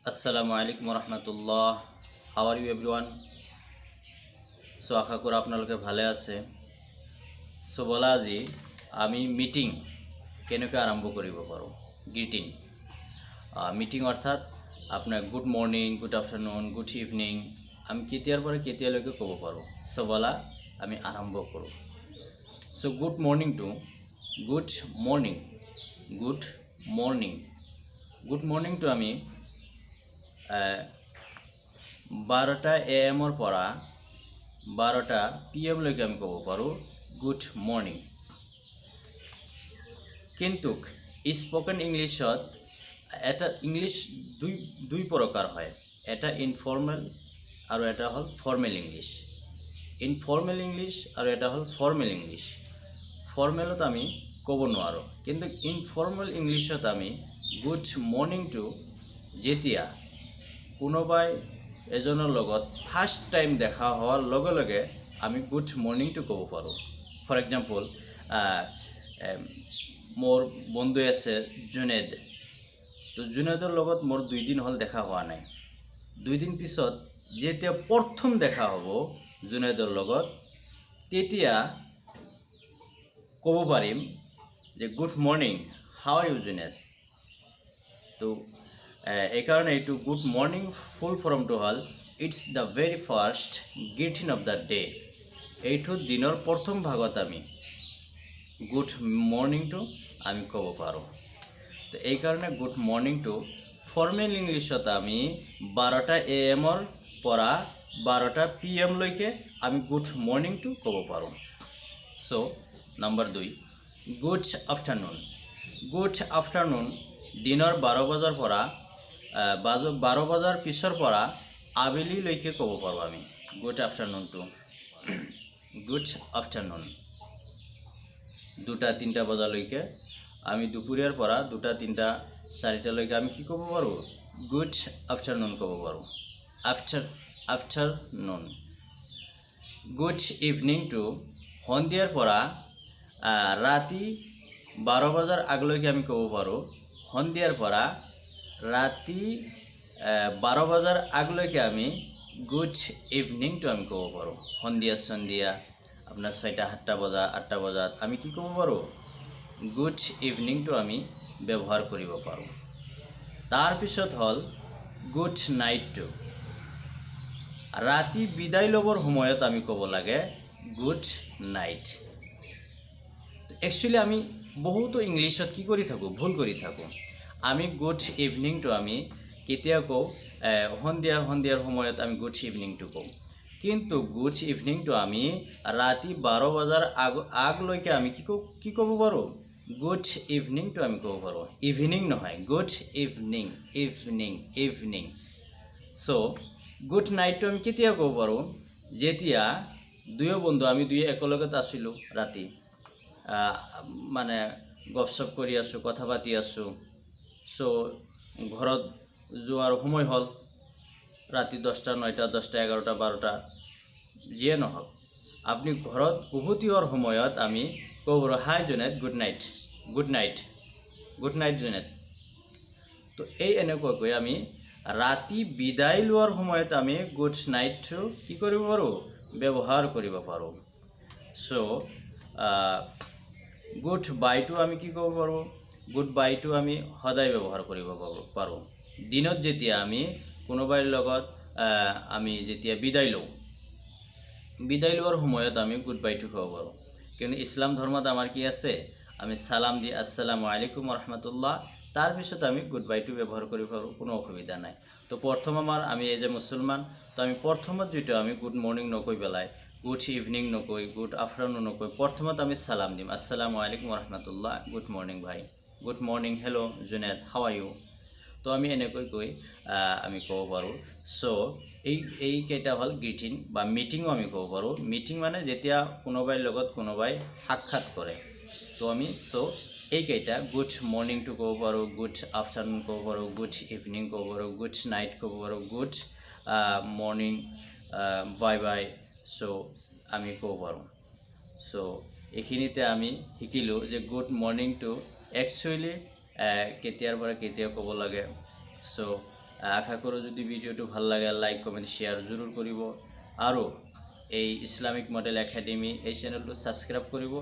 Assalamualaikum warahmatullah. How are you everyone? So আশা কৰি আপোনালোকে ভালে আছে। সো বলা আজি আমি মিটিং কেনেকৈ আৰম্ভ কৰিব পাৰোঁ। গ্ৰিটিং মিটিং অৰ্থাৎ আপোনাৰ good morning, good afternoon, good evening আমি কেতিয়াৰ পৰা কেতিয়ালৈকে ক'ব পাৰোঁ। সো বলা আমি আৰম্ভ কৰোঁ। সো গুড মৰ্নিংটো good morning, good morning, good মৰ্নিংটো আমি 12টা AM পৰা 12টা PM লৈকে আমি ক'ব পাৰোঁ গুড মৰ্নিং। কিন্তু স্পোকেন ইংলিছত এটা ইংলিছ দুই প্ৰকাৰ হয়, এটা ইনফৰ্মেল আৰু এটা হ'ল ফৰ্মেল ইংলিছ। ইনফৰ্মেল ইংলিছ আৰু এটা হ'ল ফৰ্মেল ইংলিছ। ফৰ্মেলত আমি ক'ব নোৱাৰোঁ, কিন্তু ইনফৰ্মেল ইংলিছত আমি গুড মৰ্নিংটো যেতিয়া কোনোবাই এজনৰ লগত ফাৰ্ষ্ট টাইম দেখা হোৱাৰ লগে লগে আমি গুড মৰ্নিংটো ক'ব পাৰোঁ। ফৰ এক্সাম্পল মোৰ বন্ধু আছে জুনেদ, তো জুনেদৰ লগত মোৰ 2 দিন হ'ল দেখা হোৱা নাই। 2 দিন পিছত যেতিয়া প্ৰথম দেখা হ'ব জুনেদৰ লগত, তেতিয়া ক'ব পাৰিম যে good morning, how are you Junaid. তো এইকাৰণে এইটো গুড মৰ্নিং ফুল ফৰ্মটো হ'ল it's the very first greeting of the day. এইটো দিনৰ প্ৰথম ভাগত আমি গুড মৰ্নিংটো আমি ক'ব পাৰোঁ। তো এইকাৰণে গুড মৰ্নিংটো ফৰ্মেল ইংলিছত আমি 12টা AM পৰা 12টা PM লৈকে আমি গুড মৰ্নিংটো ক'ব পাৰোঁ। চ' number 2 good afternoon. Good afternoon দিনৰ 12 বজাৰ পৰা 12 বজাৰ পিছৰ পৰা আবেলিলৈকে ক'ব পাৰোঁ আমি গুড আফটাৰনুনটো। গুড আফটাৰনুন 2টা-3টা বজালৈকে আমি দুপৰীয়াৰ পৰা 2টা, 3টা, 4টালৈকে আমি কি ক'ব পাৰোঁ, গুড আফটাৰনুন ক'ব পাৰোঁ। আফটাৰনুন। গুড ইভিনিংটো সন্ধিয়াৰ পৰা ৰাতি 12 বজাৰ আগলৈকে আমি ক'ব পাৰোঁ। সন্ধিয়াৰ পৰা ৰাতি 12 বজাৰ আগলৈকে আমি গুড ইভিনিংটো আমি ক'ব পাৰোঁ। সন্ধিয়া আপোনাৰ 6টা-7টা বজা 8টা বজাত আমি কি ক'ব পাৰোঁ, গুড ইভিনিংটো আমি ব্যৱহাৰ কৰিব পাৰোঁ। তাৰপিছত হ'ল গুড নাইটটো। ৰাতি বিদায় ল'বৰ সময়ত আমি ক'ব লাগে গুড নাইট। একচুৱেলি আমি বহুতো ইংলিছত কি কৰি থাকোঁ, ভুল কৰি থাকোঁ। আমি গুড ইভিনিংটো আমি কেতিয়া কওঁ, সন্ধিয়াৰ সময়ত আমি গুড ইভিনিংটো কওঁ। কিন্তু গুড ইভিনিংটো আমি ৰাতি 12 বজাৰ আগলৈকে আমি কি ক'ব পাৰোঁ, গুড ইভিনিংটো আমি ক'ব পাৰোঁ। ইভিনিং নহয়, গুড ইভিনিং, ইভিনিং, ইভিনিং। চ' গুড নাইটটো আমি কেতিয়া ক'ব পাৰোঁ, যেতিয়া দুয়ো বন্ধু আমি একেলগত আছিলোঁ, ৰাতি মানে গপচপ কৰি আছোঁ, কথা পাতি আছোঁ। চ' ঘৰত যোৱাৰ সময় হ'ল, ৰাতি 10টা, 9টা, 10টা, 11টা, 12টা যিয়ে নহওক, আপুনি ঘৰত উভতি হোৱাৰ সময়ত আমি ক'ব পাৰোঁ, hi Juned, good night, good night, good night Juned. তো এনেকুৱাকৈ আমি ৰাতি বিদায় লোৱাৰ সময়ত আমি গুড নাইটটো কি কৰিব পাৰোঁ, ব্যৱহাৰ কৰিব পাৰোঁ। চ' গুড বাইটো আমি কি ক'ব পাৰোঁ, গুড বাইটো আমি সদায় ব্যৱহাৰ কৰিব পাৰোঁ। দিনত যেতিয়া আমি কোনোবাৰ লগত আমি যেতিয়া বিদায় লোৱাৰ সময়ত আমি গুড বাইটো ক'ব পাৰোঁ। কিন্তু ইছলাম ধৰ্মত আমাৰ কি আছে, আমি সালাম দি আসসালামু আলাইকুম ৰহমতুল্লাহ, তাৰপিছত আমি গুড বাইটো ব্যৱহাৰ কৰিব পাৰোঁ, কোনো অসুবিধা নাই। তো প্ৰথম আমি এই যে মুছলমান, তো আমি প্ৰথমত যিটো আমি গুড মৰ্নিং নকৈ পেলাই গুড ইভিনিং নকৈ, গুড আফটাৰনুন নকৈ, প্ৰথমত আমি সালাম দিম, আসসালামু আলাইকুম ৰহমতুল্লাহ, গুড মৰ্নিং ভাই, good morning, hello' Junaid, how are you. তো আমি এনেকৈ আমি ক'ব পাৰোঁ। চ' এইকেইটা হ'ল গ্ৰিটিং বা মিটিঙো আমি ক'ব পাৰোঁ। মিটিং মানে যেতিয়া কোনোবাই লগত কোনোবাই সাক্ষাৎ কৰে, তো আমি এইকেইটা গুড মৰ্নিংটো ক'ব পাৰোঁ, গুড আফটাৰনুন ক'ব পাৰোঁ, গুড ইভিনিং ক'ব পাৰোঁ, গুড নাইট ক'ব পাৰোঁ, গুড মৰ্নিং, বাই বাই। চ' আমি ক'ব পাৰোঁ। চ' এইখিনিতে আমি শিকিলোঁ যে গুড মৰ্নিংটো একচুৱেলি কেতিয়াৰ পৰা কেতিয়া ক'ব লাগে। চ' আশা কৰোঁ যদি ভিডিঅ'টো ভাল লাগে লাইক কমেণ্ট শ্বেয়াৰ জৰুৰ কৰিব আৰু এই ইছলামিক মডেল একাডেমি এই চেনেলটো ছাবস্ক্ৰাইব কৰিব।